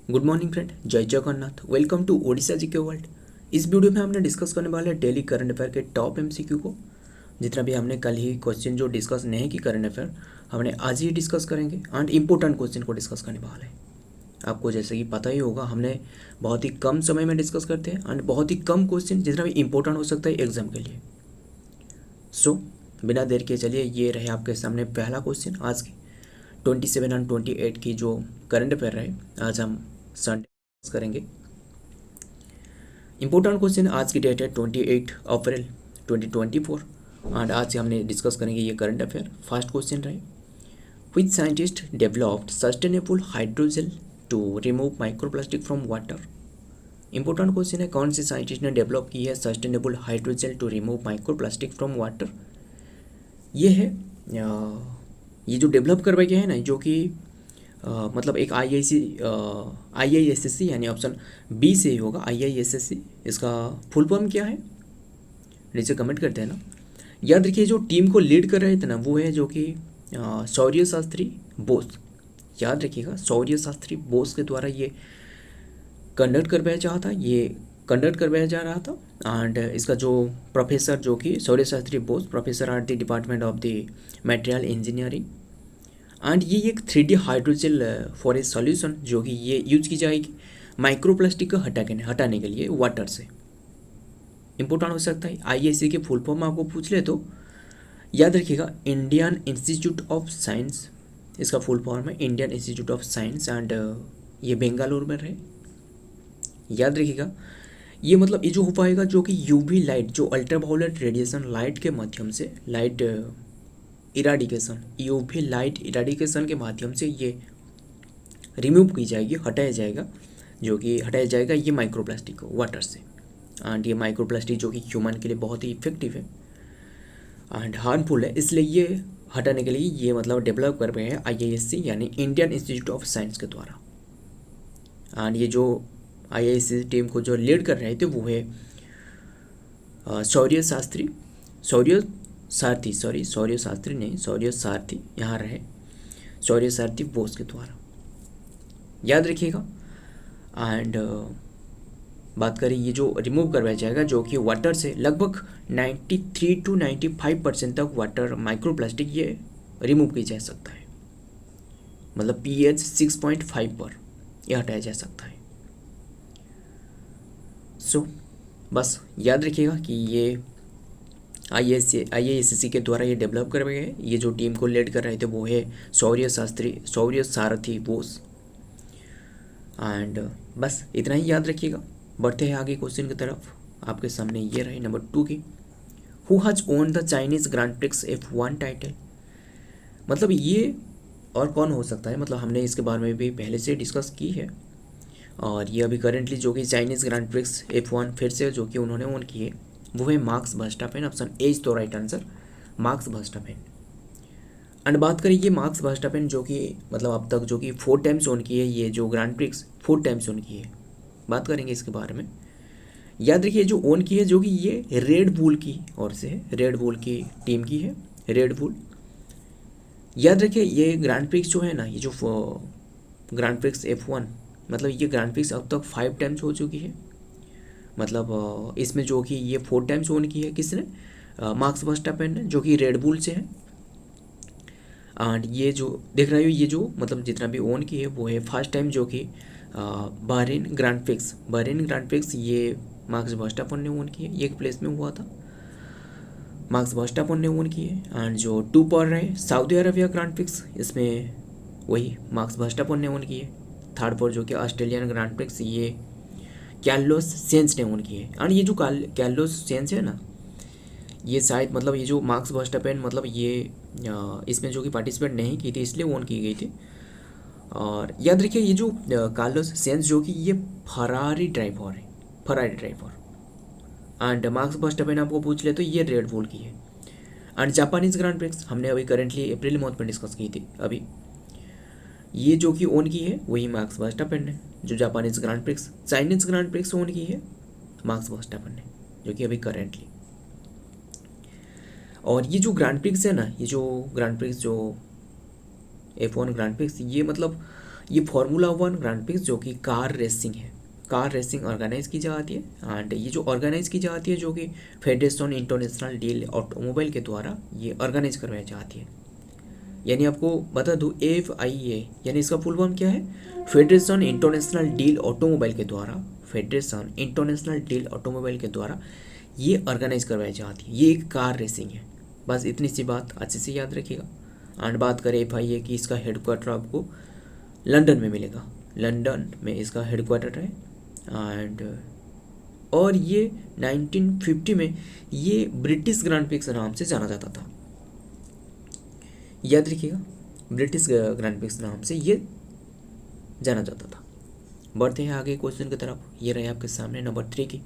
Good morning friend, जय Jagannath. Welcome to Odisha GK world. इस video में हमने डिस्कस करने वाले हैं डेली करंट अफेयर के टॉप एमसीक्यू को। जितना भी हमने कल ही क्वेश्चन जो डिस्कस नहीं की करंट अफेयर, हमने आज ही डिस्कस करेंगे एंड इम्पोर्टेंट क्वेश्चन को डिस्कस करने वाले हैं। आपको जैसे कि पता ही होगा, हमने बहुत ही कम समय में डिस्कस करते हैं एंड बहुत ही कम क्वेश्चन जितना भी इंपॉर्टेंट हो सकता है एग्जाम के लिए। सो बिना देर के चलिए, ये रहे आपके सामने पहला क्वेश्चन आज की 27 एंड 28 की जो करंट अफेयर रहे। आज हम संडे करेंगे। इंपॉर्टेंट क्वेश्चन आज की डेट है 28 अप्रैल 2024 एंड आज हमने डिस्कस करेंगे ये करंट अफेयर। फर्स्ट क्वेश्चन रहे, which scientist developed sustainable hydrogel to remove microplastic from water. Important question है, कौन से साइंटिस्ट ने डेवलप की है sustainable hydrogel to remove microplastic from water. ये है ये जो डेवलप करवाया गया है ना, जो कि मतलब एक IISSC यानी ऑप्शन बी से ही होगा, IISSC। इसका फुल फॉर्म क्या है नीचे कमेंट करते हैं ना। याद रखिए, जो टीम को लीड कर रहे थे ना, वो है जो कि शौर्य शास्त्री बोस। याद रखिएगा, शौर्य शास्त्री बोस के द्वारा ये कंडक्ट करवाया जा रहा था एंड इसका जो प्रोफेसर जो कि Shaurya Shastri Bose, professor at the department of the material engineering. And ये एक 3D hydrogel for a solution जो कि ये यूज की जाएगी माइक्रोप्लास्टिक को हटाने के लिए वाटर से। इंपॉर्टेंट हो सकता है, IISc के फुल फॉर्म आपको पूछ ले तो याद रखिएगा, इंडियन इंस्टीट्यूट ऑफ साइंस। इसका फुल फॉर्म है Indian institute of science and ये बेंगलुरु में रहे। याद रखिएगा, ये मतलब ये जो हो पाएगा जो कि UV लाइट, जो अल्ट्रावायोलेट रेडिएशन लाइट के माध्यम से light eradication, UV light eradication के माध्यम से ये रिमूव की जाएगी, हटाया जाएगा ये माइक्रोप्लास्टिक को वाटर से। एंड ये माइक्रोप्लास्टिक जो कि ह्यूमन के लिए बहुत ही इफेक्टिव है एंड हार्मफुल है, इसलिए ये हटाने के लिए ये मतलब डेवलप कर रहे हैं IISc यानी इंडियन इंस्टीट्यूट ऑफ साइंस के द्वारा। एंड ये जो IISc टीम को जो लीड कर रहे थे वो है शौर्य सारथी यहाँ रहे, शौर्य सारथी बोस के द्वारा। याद रखिएगा। एंड बात करें, ये जो रिमूव करवाया जाएगा जो कि वाटर से लगभग 93 to 95% तक वाटर माइक्रोप्लास्टिक ये रिमूव की जा सकता है, मतलब pH 6.5 पर यह हटाया जा सकता है। सो बस याद रखिएगा कि ये IISc के द्वारा ये डेवलप करवाए गए। ये जो टीम को लीड कर रहे थे वो है शौर्य सारथी बोस। एंड बस इतना ही याद रखिएगा। बढ़ते हैं आगे क्वेश्चन की तरफ। आपके सामने ये रहे नंबर 2 की, who has own the Chinese grand prix F1 title. मतलब ये और कौन हो सकता है, मतलब हमने इसके बारे में भी पहले से डिस्कस की है और ये अभी करेंटली जो कि चाइनीज ग्रांड प्रिक्स F1 फिर से जो कि उन्होंने ओन की है वो है Max Verstappen. Option A is तो right answer, Max Verstappen. And बात करें, ये मार्क्स वर्स्टापेन जो कि मतलब अब तक जो कि 4 टाइम्स ओन की है, ये जो ग्रांड प्रिक्स 4 टाइम्स ओन की है, बात करेंगे इसके बारे में। याद रखिए, जो ओन की है जो कि ये रेड बुल की ओर से है, रेड बुल की टीम की है, रेड बुल। याद रखिए, ये ग्रांड प्रिक्स जो है ना, ये जो ग्रांड प्रिक्स F1 मतलब ये ग्रांड प्रिक्स अब तक 5 टाइम्स हो चुकी है। मतलब इसमें जो कि ये 4 टाइम्स ओन की है किसने, मार्क्स वर्स्टापेन ने, जो कि रेड बुल से है। एंड ये जो देख रहे हो, ये जो मतलब जितना भी ओन की है वो है फर्स्ट टाइम जो कि बहरीन ग्रांड प्रिक्स ये मार्क्स वर्स्टापेन ने ओन की है। ये एक प्लेस में हुआ था, मार्क्स वर्स्टापेन ने ओन की है। एंड जो 2 पर रहे सऊदी अरबिया ग्रांड प्रिक्स, इसमें वही मार्क्स वर्स्टापेन ने ओन की है। 3rd पर जो कि ऑस्ट्रेलियन ग्रांड प्रिक्स, ये कार्लोस सेंस ने ओन की है। एंड ये जो कार्लोस सेंस है ना, ये शायद मतलब ये जो मार्क्स वर्स्टापेन मतलब ये इसमें जो कि पार्टिसिपेट नहीं की थी इसलिए ओन की गई थी। और याद रखिए, ये जो कार्लोस सेंस जो कि ये Ferrari driver and marks Verstappen आपको पूछ ले तो ये रेड बुल की है। एंड जापानीज ग्रांड प्रिक्स हमने अभी करेंटली अप्रैल मंथ में डिस्कस की थी अभी, ये जो कि ओन की है वही मार्क्स वर्स्टापेन ने। जो Japanese grand prix, Chinese grand prix own की है मार्क्स वर्स्टापेन ने, जो कि अभी करेंटली। और ये जो ग्रांड प्रिक्स है ना, ये जो ग्रांड प्रिक्स जो F1 ग्रांड प्रिक्स, ये मतलब ये फार्मूला 1 ग्रैंड प्रिक्स जो कि कार रेसिंग है, कार रेसिंग ऑर्गेनाइज की जाती है। एंड ये जो ऑर्गेनाइज की जाती है जो कि फेडरेशन इंटरनेशनल डील ऑटोमोबाइल के द्वारा ये ऑर्गेनाइज करवाई जाती है। यानी आपको बता दूँ FIA यानी इसका फुल फॉर्म क्या है, फेडरेशन इंटरनेशनल डील ऑटोमोबाइल के द्वारा, फेडरेशन इंटरनेशनल डील ऑटोमोबाइल के द्वारा ये ऑर्गेनाइज करवाई जाती है। ये एक कार रेसिंग है, बस इतनी सी बात अच्छे से याद रखिएगा। एंड बात करें FIA की, इसका हेडक्वार्टर आपको लंदन में मिलेगा, लंदन में इसका हेडक्वार्टर है। एंड और ये 1950 में ये ब्रिटिश ग्रैंड प्रिक्स नाम से जाना जाता था, याद रखिएगा, ब्रिटिश ग्रैंड प्रिक्स नाम से ये जाना जाता था। बढ़ते हैं आगे क्वेश्चन की तरफ। ये रहे आपके सामने नंबर 3 की,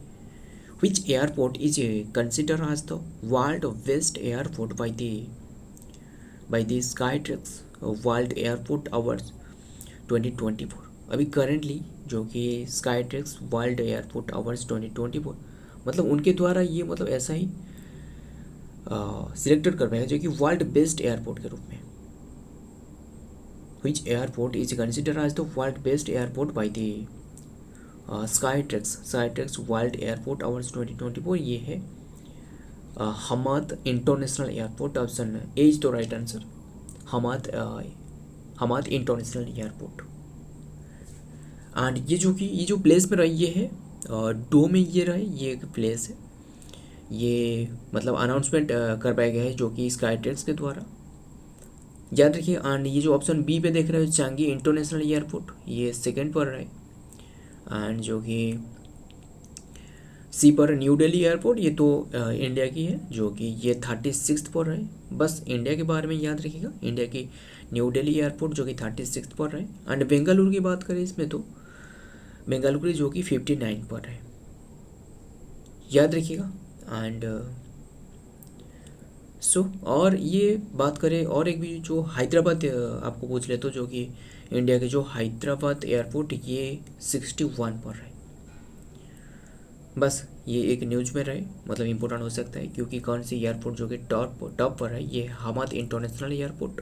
which airport is consider as the world best airport by the Skytrax world airport awards 2024। अभी करेंटली जो कि स्काईट्रैक्स वर्ल्ड एयरपोर्ट अवार्ड्स 2024 मतलब उनके द्वारा ये मतलब ऐसा ही सिलेक्टेड करवाया जो कि वर्ल्ड बेस्ट एयरपोर्ट के रूप में। Which airport is considered as the world best airport by the Skytrax World Airport Awards 2024? ये है Hamad international airport. Option A is the right answer, Hamad international airport. And ये जो place में रही ये है डो में ये रहे, ये एक प्लेस है, ये मतलब अनाउंसमेंट करवाया गया है जो कि स्काईट्रैक्स के द्वारा, याद रखिए। एंड ये जो ऑप्शन बी पे देख रहे हो चांगी इंटरनेशनल एयरपोर्ट, ये सेकंड पर है। एंड जो कि सी पर न्यू दिल्ली एयरपोर्ट, ये तो इंडिया की है जो कि ये 36 पर है। बस इंडिया के बारे में याद रखिएगा, इंडिया की न्यू दिल्ली एयरपोर्ट जो कि 36 पर है। एंड बेंगलुरु की बात करें इसमें तो बेंगलुरु जो कि 59 पर है, याद रखिएगा। एंड और ये बात करें और एक भी जो हैदराबाद आपको पूछ ले तो जो कि इंडिया के जो हैदराबाद एयरपोर्ट ये 61 पर है। बस ये एक न्यूज़ में रहे, मतलब इम्पोर्टेंट हो सकता है क्योंकि कौन सी एयरपोर्ट जो कि टॉप पर है ये हमाद इंटरनेशनल एयरपोर्ट।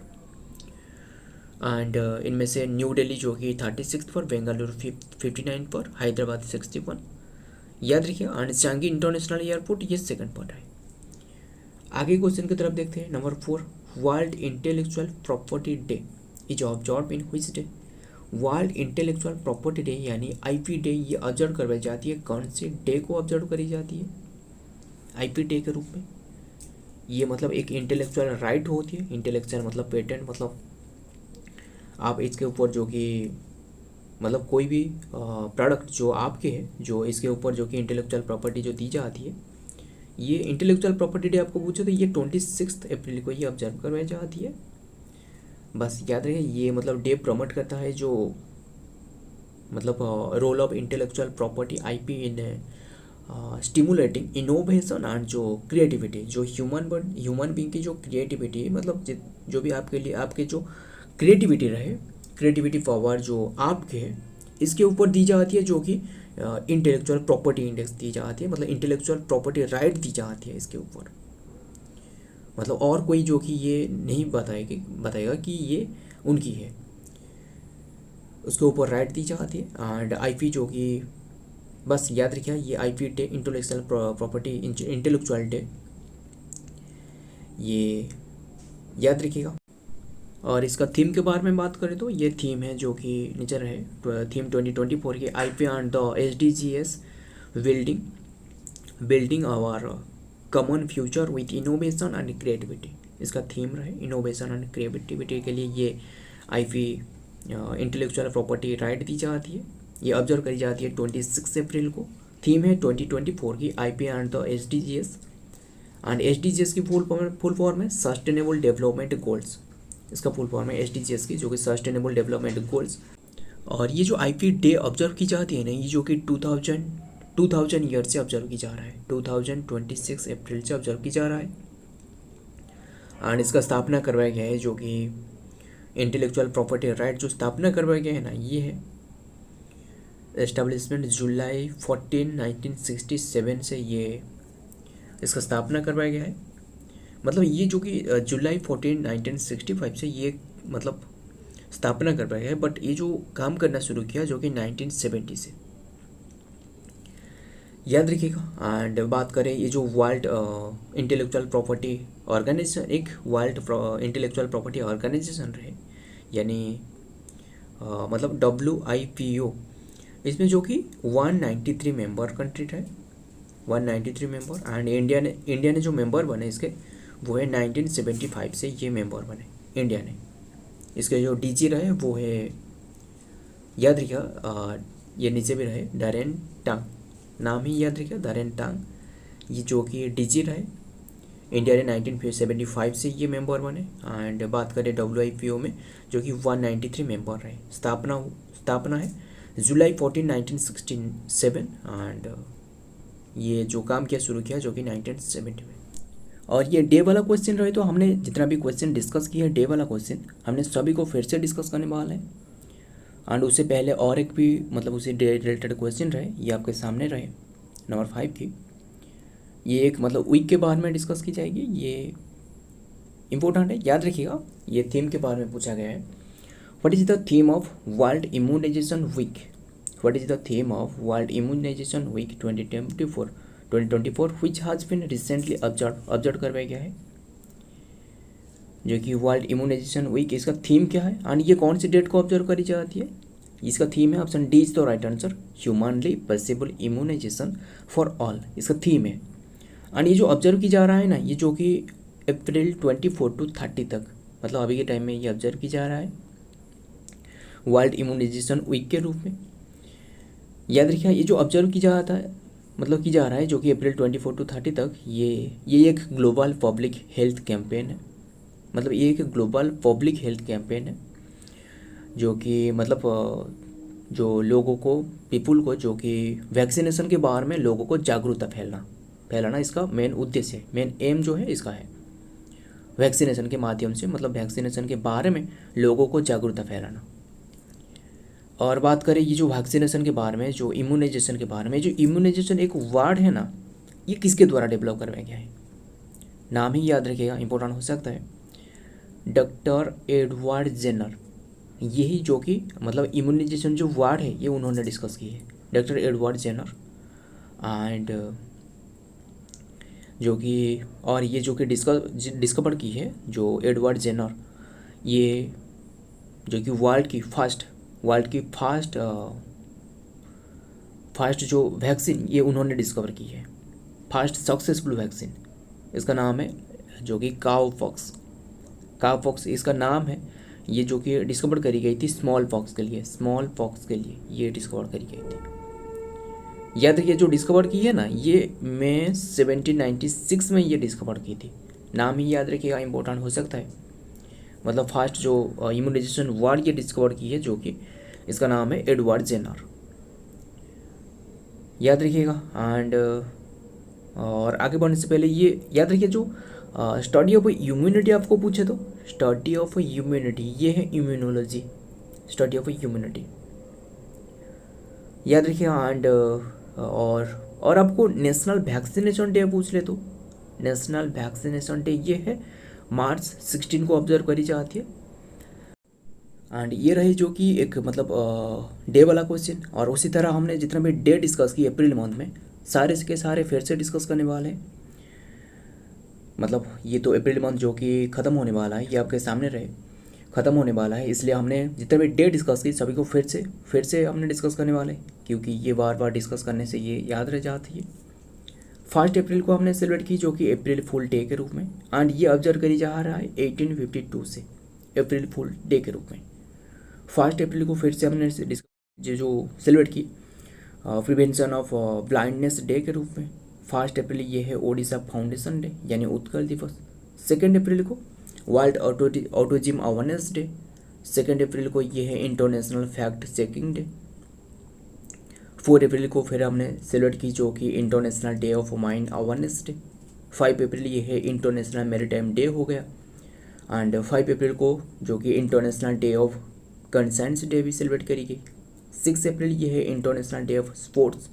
एंड इनमें से न्यू दिल्ली जो कि 36 पर, बेंगलुरु 59 पर, हैदराबाद 61, याद रखिए। एंड चांगी इंटरनेशनल एयरपोर्ट ये सेकंड पर है। आगे क्वेश्चन की तरफ देखते हैं। Number 4, world intellectual property day is observe in which day? World intellectual property day यानी IP डे ये ऑब्जर्व करवाई जाती है, कौन से डे को ऑब्जर्व करी जाती है? IP डे के रूप में। ये मतलब एक इंटेलेक्चुअल राइट होती है, इंटेलेक्चुअल मतलब पेटेंट, मतलब आप इसके ऊपर जो कि मतलब कोई भी प्रोडक्ट जो आपके है जो इसके ऊपर जो कि इंटेलेक्चुअल प्रॉपर्टी जो दी जाती है, ये इंटेलेक्चुअल प्रॉपर्टी डे आपको पूछे तो ये 26 अप्रैल को ये ऑब्जर्व करवाई जाती है। बस याद रखिए ये मतलब डे प्रमोट करता है जो मतलब role of intellectual property IP in stimulating innovation and जो क्रिएटिविटी, जो ह्यूमन बीइंग की जो क्रिएटिविटी है, मतलब जो भी आपके लिए आपके जो क्रिएटिविटी रहे, क्रिएटिविटी पावर जो आपके है इसके ऊपर दी जाती है जो कि इंटेलेक्चुअल प्रॉपर्टी इंडेक्स दी जाती है, मतलब इंटेलेक्चुअल प्रॉपर्टी राइट दी जाती है इसके ऊपर। मतलब और कोई जो कि ये नहीं बताएगा कि ये उनकी है, उसके ऊपर राइट दी जाती है। एंड IP जो कि बस याद रखिए ये IP day intellectual property intellectual day ये याद रखिएगा। और इसका थीम के बारे में बात करें तो ये थीम है जो कि नीचे रहे, थीम 2024 की IP and the SDGs building our common future with innovation and creativity. इसका थीम रहे इनोवेशन एंड क्रिएटिविटी के लिए ये IP इंटेलेक्चुअल प्रॉपर्टी राइट दी जाती है, ये ऑब्जर्व करी जाती है 26 अप्रैल को। थीम है 2024 की IP and the SDGs, and SDGs की फुल फॉर्म है सस्टेनेबल डेवलपमेंट गोल्स। इसका फुल फॉर्म है SDGs की जो कि सस्टेनेबल डेवलपमेंट गोल्स। और ये जो IP डे ऑब्जर्व की जाती है ना, ये जो कि 2000 ईयर से ऑब्जर्व की जा रहा है, 2026 अप्रैल से ऑब्जर्व की जा रहा है। एंड इसका स्थापना करवाया गया है जो कि इंटेलेक्चुअल प्रॉपर्टी राइट जो स्थापना करवाया गया है ना, ये है एस्टेब्लिशमेंट जुलाई 14, 1967 से ये इसका स्थापना करवाया गया है। मतलब ये जो कि जुलाई 14, 1965 से ये मतलब स्थापना कर पाया है, बट ये जो काम करना शुरू किया जो कि 1970 से, याद रखिएगा। एंड बात करें ये जो वर्ल्ड इंटेलेक्चुअल प्रॉपर्टी ऑर्गेनाइजेशन, एक वर्ल्ड इंटेलेक्चुअल प्रॉपर्टी ऑर्गेनाइजेशन रहे, यानी मतलब WIPO, इसमें जो कि 193 मेंबर कंट्री रहे, 193 मेंबर। एंड इंडिया ने जो मेंबर बने इसके वो है 1975 से ये मेंबर बने इंडिया ने। इसके जो DG रहे वो है, याद रखिएगा, ये नीचे भी रहे, डरेन टांग, नाम ही याद रखिएगा, डरेन टांग, ये जो कि DG रहे। इंडिया ने 1975 से ये मेंबर बने। एंड बात करें WIPO में जो कि 193 मेंबर रहे। स्थापना है जुलाई 14, 1967। एंड ये जो काम किया शुरू किया जो कि 1970 में। और ये डे वाला क्वेश्चन रहे, तो हमने जितना भी क्वेश्चन डिस्कस किया डे वाला क्वेश्चन हमने सभी को फिर से डिस्कस करने वाला है। एंड उससे पहले और एक भी मतलब उसी डे रिलेटेड क्वेश्चन रहे, ये आपके सामने रहे, नंबर 5 की। ये एक मतलब वीक के बारे में डिस्कस की जाएगी, ये इम्पोर्टेंट है, याद रखिएगा। ये थीम के बारे में पूछा गया है। What is the theme of world immunization week? What is the theme of world immunization week 2024 which has been recently observe करवाया गया है, जो कि वर्ल्ड इम्यूनाइजेशन वीक, इसका थीम क्या है एंड ये कौन सी डेट को ऑब्जर्व करी जाती है? इसका थीम है, option D is the right answer, humanly possible immunization for all, इसका थीम है। एंड ये जो ऑब्जर्व की जा रहा है ना, ये जो कि अप्रैल 24 to 30 तक, मतलब अभी के टाइम में ये ऑब्जर्व की जा रहा है वर्ल्ड इम्यूनाइजेशन वीक के रूप में। याद रखिए, ये जो ऑब्जर्व की जाता है मतलब की जा रहा है जो कि अप्रैल 24 to 30 तक, ये एक ग्लोबल पब्लिक हेल्थ कैंपेन है। मतलब ये एक ग्लोबल पब्लिक हेल्थ कैंपेन है जो कि मतलब जो लोगों को, पीपुल को, जो कि वैक्सीनेशन के बारे में लोगों को जागरूकता फैलाना इसका मेन उद्देश्य है, मेन एम जो है इसका है। वैक्सीनेशन के माध्यम से मतलब वैक्सीनेशन के बारे में लोगों को जागरूकता फैलाना। और बात करें ये जो वैक्सीनेशन के बारे में, जो इम्यूनाइजेशन के बारे में, जो इम्यूनाइजेशन एक वर्ड है ना, ये किसके द्वारा डेवलप करवाया गया है? नाम ही याद रखिएगा, इंपॉर्टेंट हो सकता है, डॉक्टर एडवर्ड जेनर। यही जो कि मतलब इम्यूनाइजेशन जो वर्ड है ये उन्होंने डिस्कस की है, डॉक्टर एडवर्ड जेनर। एंड जो कि और ये जो कि डिस्कवर की है जो एडवर्ड जेनर, ये जो कि वर्ल्ड की फास्ट जो वैक्सीन ये उन्होंने डिस्कवर की है, फास्ट सक्सेसफुल वैक्सीन, इसका नाम है जो कि कावपॉक्स इसका नाम है। ये जो कि डिस्कवर करी गई थी स्मॉल पॉक्स के लिए ये डिस्कवर करी गई थी। याद रखिए, जो डिस्कवर की है ना ये मई 1796 में ये डिस्कवर की थी। नाम ही याद रखिएगा, इंपॉर्टेंट हो सकता है। मतलब फास्ट जो इम्यूनाइजेशन वर्ड ये डिस्कवर की है जो कि इसका नाम है एडवर्ड जेनर, याद रखिएगा। एंड और आगे बढ़ने से पहले ये याद रखिए, जो स्टडी ऑफ इम्यूनिटी आपको पूछे तो स्टडी ऑफ इम्यूनिटी ये है इम्यूनोलॉजी, स्टडी ऑफ इम्यूनिटी, याद रखिए। एंड और आपको नेशनल वैक्सीनेशन डे पूछ ले तो नेशनल वैक्सीनेशन डे ये है मार्च 16 को ऑब्जर्व करी जाती है। एंड ये रही जो कि एक मतलब डे वाला क्वेश्चन। और उसी तरह हमने जितना भी डे डिस्कस की अप्रैल मंथ में सारे के सारे फिर से डिस्कस करने वाले हैं। मतलब ये तो अप्रैल मंथ जो कि ख़त्म होने वाला है, ये आपके सामने रहे ख़त्म होने वाला है, इसलिए हमने जितने भी डे डिस्कस की सभी को फिर से हमने डिस्कस करने वाले हैं, क्योंकि ये बार बार डिस्कस करने से ये याद रह जाती है। 1 अप्रैल को हमने सेलिब्रेट की जो कि अप्रैल फुल डे के रूप में। एंड ये ऑब्जर्व करी जा रहा है 1852 से अप्रैल फुल डे के रूप में। 1 अप्रैल को फिर से हमने जो सेलिब्रेट की प्रिवेंशन ऑफ ब्लाइंडनेस डे के रूप में। 1 अप्रैल ये है ओडिशा फाउंडेशन डे यानी उत्कल दिवस। 2 अप्रैल को वर्ल्ड ऑटोजिम अवेयरनेस डे। 2 अप्रैल को ये है इंटरनेशनल फैक्ट चेकिंग डे। 4 अप्रैल को फिर हमने सेलिब्रेट की जो कि international day of mind awareness day. 5 अप्रैल ये है इंटरनेशनल मैरीटाइम डे हो गया। एंड 5 अप्रैल को जो कि international day of consents day भी सेलिब्रेट करी गई। 6 अप्रैल ये है international day of sports,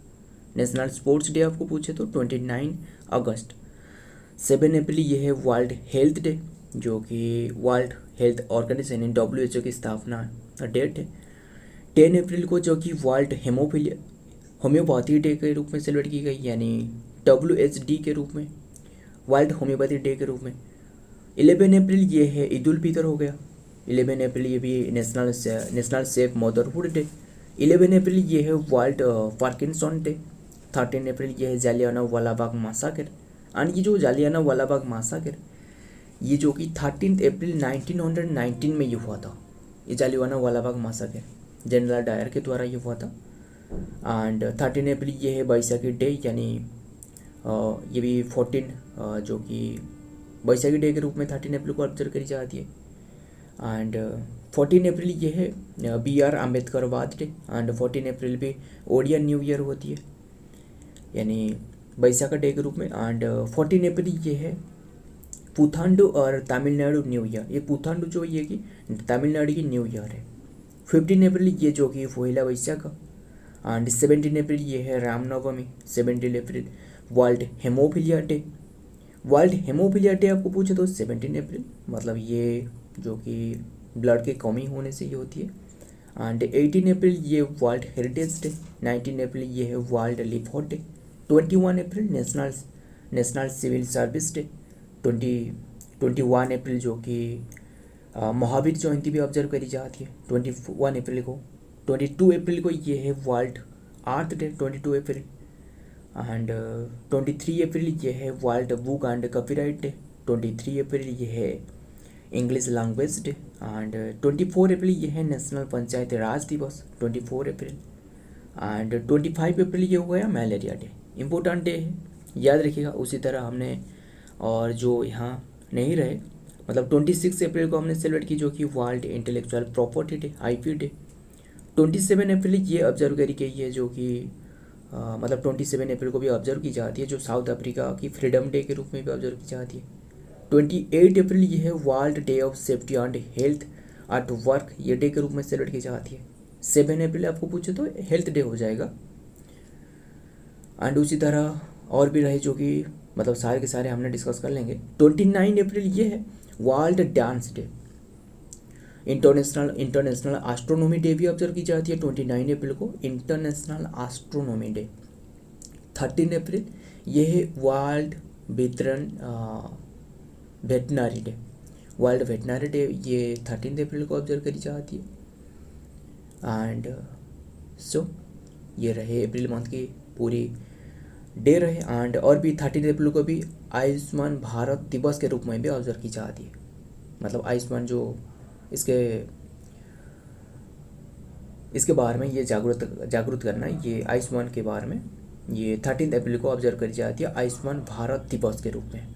national sports day आपको पूछे तो 29 अगस्त। 7 अप्रैल ये है वर्ल्ड हेल्थ डे जो कि वर्ल्ड हेल्थ ऑर्गेनाइजेशन इन WHO की स्थापना डेट है 10 अप्रैल को, जो कि वर्ल्ड होम्योपैथी डे के रूप में सेलिब्रेट की गई, यानी WHD के रूप में, वर्ल्ड होम्योपैथी डे के रूप में। 11 अप्रैल ये है ईद उल फितर हो गया। 11 अप्रैल ये भी नेशनल सेफ मदरहुड डे। 11 अप्रैल ये है वर्ल्ड पार्किंसन डे। 13 अप्रैल ये है जालियाना वाला बाग मासाकर। एंड ये जो जालियाना वाला बाग मासाकर, ये जो कि 13 अप्रैल 1919 में ये हुआ था। ये जालियाना वाला बाग मासाकर जनरल डायर के द्वारा ये हुआ था। एंड 13 अप्रैल ये है बैसाखी डे, यानी ये भी 14 जो कि बैसाखी डे के रूप में 13 अप्रैल को ऑब्जर्व करी जाती है। एंड 14 अप्रैल ये है BR अम्बेडकर वाद डे। एंड 14 अप्रैल भी ओडिया न्यू ईयर होती है, यानी बैसाखी डे के रूप में। एंड 14 अप्रैल ये है पुथांडु और तमिलनाडु न्यू ईयर। ये पुथांडु जो ये कि तमिलनाडु की न्यू ईयर है। 15 अप्रैल ये जो कि पोहिला वैशाख। एंड 17 अप्रैल ये है रामनवमी। 17 अप्रैल world hemophilia day. World hemophilia day आपको पूछे तो 17 अप्रैल, मतलब ये जो कि ब्लड की कमी होने से ये होती है। एंड 18 अप्रैल ये वर्ल्ड हेरिटेज डे। 19 अप्रैल ये है वर्ल्ड लिफोर्ड डे। 21 अप्रैल नेशनल सिविल सर्विस डे। 21 अप्रैल जो कि महावीर जयंती भी ऑब्जर्व करी जाती है 21 अप्रैल को। 22 अप्रैल को ये है world earth day 22 April. And 23 अप्रैल ये है world book and copyright day. 23 अप्रैल ये है इंग्लिश लैंग्वेज डे। एंड 24 अप्रैल ये है नेशनल पंचायत राज दिवस 24 अप्रैल। एंड 25 अप्रैल ये हो गया मलेरिया डे। इम्पोर्टेंट डे है, याद रखिएगा। उसी तरह हमने और जो यहाँ नहीं रहे, मतलब 26 अप्रैल को हमने सेलिब्रेट की जो कि world intellectual property day IP day. 27 अप्रैल ये ऑब्जर्व करी गई है जो कि मतलब 27 अप्रैल को भी ऑब्जर्व की जाती है, जो साउथ अफ्रीका की फ्रीडम डे के रूप में भी ऑब्जर्व की जाती है। 28 अप्रैल ये है world day of safety and health at work, ये डे के रूप में सेलिब्रेट की जाती है। 7 अप्रैल आपको पूछे तो हेल्थ डे हो जाएगा। एंड उसी तरह और भी रहे जो कि मतलब सारे के सारे हमने डिस्कस कर लेंगे। 29 अप्रैल ये है world dance day. International astronomy day भी ऑब्जर्व की जाती है 29 अप्रैल को, इंटरनेशनल एस्ट्रोनॉमी डे। 13 अप्रैल ये है world veterinary day. World veterinary day ये 13 अप्रैल को ऑब्जर्व करी जाती है। एंड सो ये रहे अप्रैल मंथ की पूरी डे रहे। एंड और भी 13 अप्रैल को भी आयुष्मान भारत दिवस के रूप में भी ऑब्जर्व की जाती है, मतलब आयुष्मान जो इसके बारे में ये जागरूक करना, ये आयुष्मान के बारे में ये 13 अप्रैल को ऑब्जर्व करी जाती है आयुष्मान भारत दिवस के रूप में।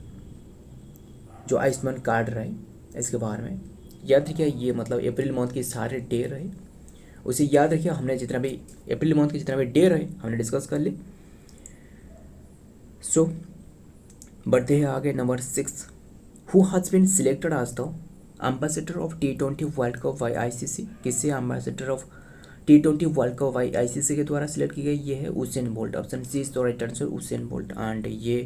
जो आयुष्मान कार्ड रहे इसके बारे में याद रखिए। ये मतलब अप्रैल मंथ के सारे डे रहे, उसे याद रखिए। हमने जितना भी अप्रैल मंथ के जितना भी डे रहे हमने डिस्कस कर ली। सो बढ़ते हैं आगे। Number 6, who has been selected as the ambassador of T20 world cup by ICC। किससे ambassador of T20 world cup by ICC के द्वारा सिलेक्ट की गई? ये है Usain Bolt. Option C is the right answer, Usain Bolt. And ये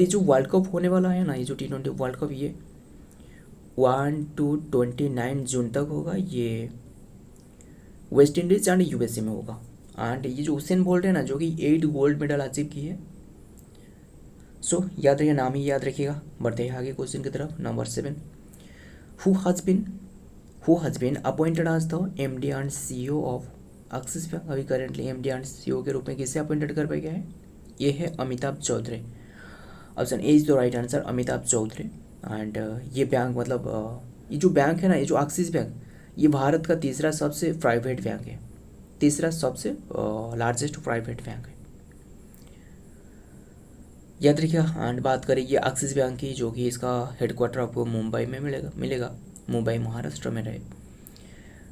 जो world cup होने वाला है ना, ये जो T20 वर्ल्ड कप, ये 1 to 29 जून तक होगा। ये वेस्ट इंडीज एंड USA में होगा। एंड ये जो उसेन बोल्ट है ना, जो कि 8 गोल्ड मेडल अचीव की है। सो याद रखिए, नाम ही याद रखिएगा। बढ़ते हैं आगे क्वेश्चन की तरफ। Number 7, who has been appointed as the MD and CEO of Axis bank. अभी करेंटली MD एंड CEO के रूप में किसे अपॉइंटेड कर पाया गया है? ये है Amitabh Chaudhary. Option A is the right answer, Amitabh Chaudhary. And ये बैंक मतलब ये जो बैंक है ना, ये जो एक्सिस बैंक, ये भारत का तीसरा सबसे प्राइवेट बैंक है, तीसरा सबसे लार्जेस्ट प्राइवेट बैंक है, याद रखिए। एंड बात करें ये एक्सिस बैंक की, जो कि इसका हेडक्वार्टर आपको मुंबई में मिलेगा, मुंबई महाराष्ट्र में रहे।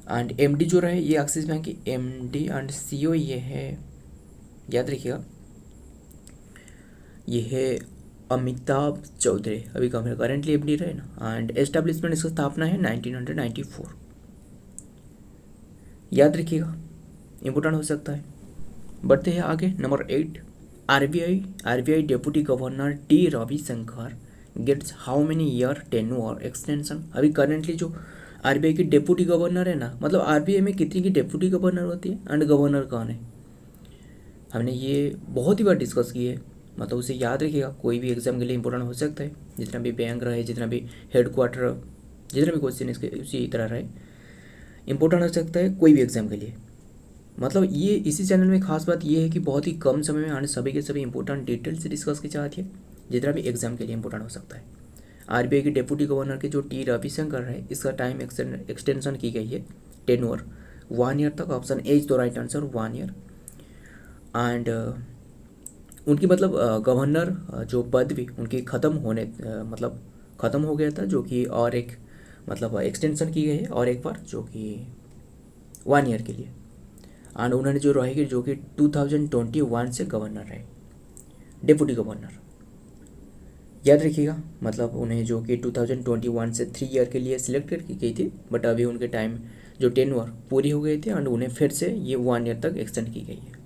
एंड MD जो रहे ये एक्सिस बैंक की MD एंड CEO ये है, याद रखिएगा, ये है अमिताभ चौधरी। अभी करेंटली MD रहे ना। एंड एस्टेब्लिशमेंट इसका स्थापना है 1994, याद रखिएगा, इम्पोर्टेंट हो सकता है। बढ़ते हैं आगे। Number 8, RBI deputy governor T Ravishankar gets how many year tenure extension. अभी करेंटली जो आरबीआई की डेप्यूटी गवर्नर है ना, मतलब आरबीआई में कितनी की डेप्यूटी गवर्नर होती है एंड गवर्नर कौन है, हमने ये बहुत ही बार डिस्कस की है, मतलब उसे याद रखिएगा, कोई भी एग्जाम के लिए इंपॉर्टेंट हो सकता है, जितना भी बैंक रहे, जितना भी हेडक्वार्टर, जितना भी क्वेश्चन इसके उसी तरह रहे, इंपॉर्टेंट हो सकता है कोई भी एग्जाम के लिए। मतलब ये इसी चैनल में खास बात ये है कि बहुत ही कम समय में आने सभी के सभी इंपॉर्टेंट डिटेल से डिस्कस की जाती है, जितना भी एग्जाम के लिए इंपॉर्टेंट हो सकता है। आरबीआई के डेप्यूटी गवर्नर के जो टी रविशंकर है, इसका टाइम एक्सटेंशन की गई है टेन्योर 1 ईयर तक। Option A is the right answer 1 year. And उनकी मतलब गवर्नर जो पद भी उनकी ख़त्म होने मतलब ख़त्म हो गया था, जो कि और एक मतलब एक्सटेंशन की गई है और एक बार, जो कि 1 ईयर के लिए। एंड उन्होंने जो रहेगी, जो कि 2021 से गवर्नर रहे, डेप्यूटी गवर्नर, याद रखिएगा। मतलब उन्हें जो कि 2021 से 3 ईयर के लिए सिलेक्ट की गई थी, बट अभी उनके टाइम जो टेन्योर पूरी हो गई थी एंड उन्हें फिर से ये 1 ईयर तक एक्सटेंड की गई है।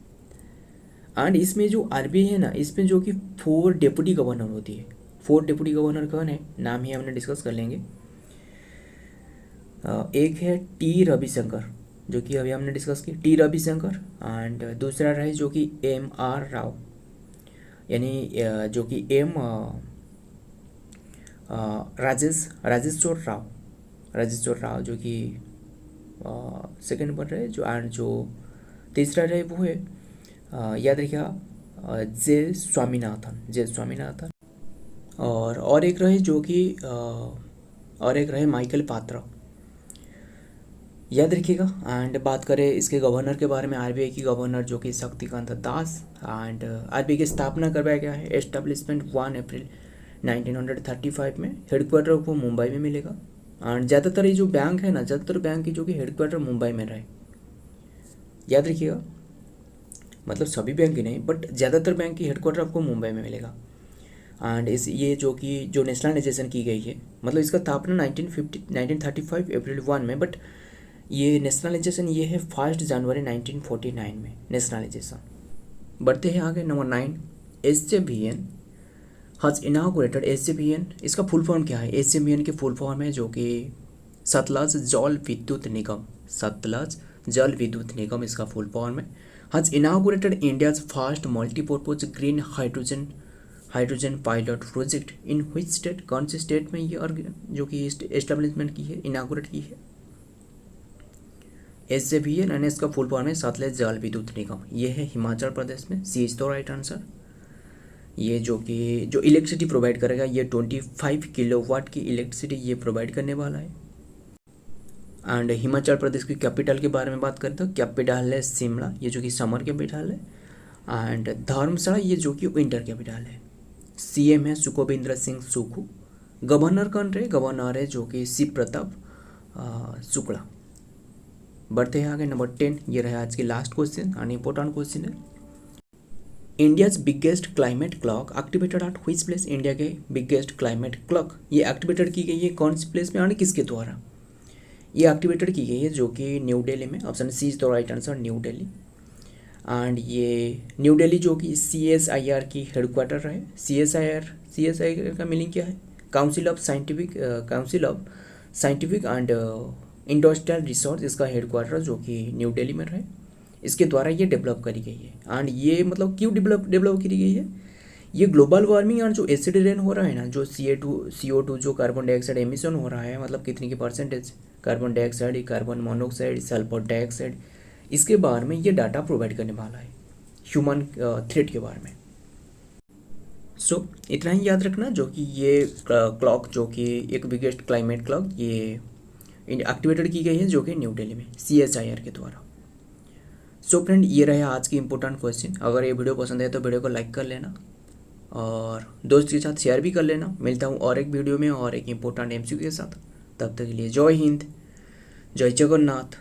एंड इसमें जो आरबीआई है ना, इसमें जो कि 4 डेप्यूटी गवर्नर होती है। 4 डेप्यूटी गवर्नर कौन है, नाम ही हमने डिस्कस कर लेंगे। एक है टी रविशंकर, जो कि अभी हमने डिस्कस की, टी रविशंकर। एंड दूसरा रहे जो कि एम आर राव, यानी जो कि राजेश्वर राव, जो कि सेकंड पर रहे जो। एंड जो तीसरा रहे वो है याद रखिएगा जे स्वामीनाथन। और एक रहे जो कि और एक रहे माइकल पात्रा, याद रखिएगा। एंड बात करें इसके गवर्नर के बारे में, आरबीआई की गवर्नर जो कि शक्तिकांत दास। एंड आरबीआई की स्थापना करवाया गया है, एस्टेब्लिशमेंट 1 अप्रैल 1935 में। हेडक्वार्टर को मुंबई में मिलेगा। एंड ज़्यादातर ये जो बैंक है ना, ज़्यादातर बैंक की जो कि हेडक्वार्टर मुंबई में रहे, याद रखिएगा। मतलब सभी बैंक ही नहीं, बट ज़्यादातर बैंक की हेडक्वार्टर आपको मुंबई में मिलेगा। एंड इस ये जो कि जो नेशनलाइजेशन की गई है, मतलब इसका स्थापना 1935 अप्रैल 1 में, बट ये नेशनलाइजेशन ये है 1 जनवरी 1949 में नेशनलाइजेशन। बढ़ते हैं आगे, नंबर 9, SJVN हज इनागोरेटेड। SJVN इसका फुल फॉर्म क्या है, SJVN के फुल फॉर्म है जो कि सतलज जल विद्युत निगम इसका फुल फॉर्म है। हज inaugurated India's first multipurpose green hydrogen pilot project in which state, कौन से स्टेट में ये जो कि एस्टेब्लिशमेंट की है, इनागोरेट की है। SJVN यानी इसका फुल फॉर्म है सतलज जल विद्युत निगम, ये है हिमाचल प्रदेश में। सी इज द राइट आंसर। ये जो कि जो इलेक्ट्रिसिटी प्रोवाइड करेगा, ये 25 किलोवाट की इलेक्ट्रिसिटी ये प्रोवाइड करने वाला है। एंड हिमाचल प्रदेश की कैपिटल के बारे में बात करें तो कैपिटल है शिमला, ये जो कि समर कैपिटल है। एंड धर्मशाला ये जो कि विंटर कैपिटल है। CM है सुखविंदर सिंह सुक्खू। गवर्नर कौन रहे, गवर्नर है जो कि शिव प्रताप शुक्ला। बढ़ते हैं आगे, नंबर 10, ये रहा आज की last question and important question है। India's biggest climate clock activated at which place. India के बिगेस्ट क्लाइमेट क्लॉक ये एक्टिवेटेड की गई है कौन सी प्लेस में और किसके द्वारा ये एक्टिवेटेड की गई है, जो कि न्यू दिल्ली में। Option C is the right answer, New Delhi. And New न्यू दिल्ली जो कि CSIR की हेडक्वार्टर है। CSIR का मीनिंग क्या है, council of scientific and industrial research, इसका हेडक्वार्टर जो कि न्यू दिल्ली में रहे, इसके द्वारा ये डेवलप करी गई है। एंड ये मतलब क्यों डेवलप करी गई है, ये ग्लोबल वार्मिंग और जो एसिड रेन हो रहा है ना, जो CO2 जो कार्बन डाइऑक्साइड एमिशन हो रहा है, मतलब कितनी की percentage carbon dioxide, carbon monoxide, sulphur dioxide, इसके बारे में ये डाटा प्रोवाइड करने वाला है ह्यूमन थ्रेट के बारे में। सो इतना ही याद रखना, जो कि ये क्लॉक जो कि एक बिगेस्ट क्लाइमेट क्लॉक ये एक्टिवेटेड की गई है जो कि न्यू दिल्ली में CSIR के द्वारा। सो फ्रेंड, ये रहे आज की इंपॉर्टेंट क्वेश्चन। अगर ये वीडियो पसंद है तो वीडियो को लाइक कर लेना और दोस्त के साथ शेयर भी कर लेना। मिलता हूँ और एक वीडियो में और एक इंपॉर्टेंट MCQ के साथ। तब तक के लिए जय हिंद, जय जगन्नाथ।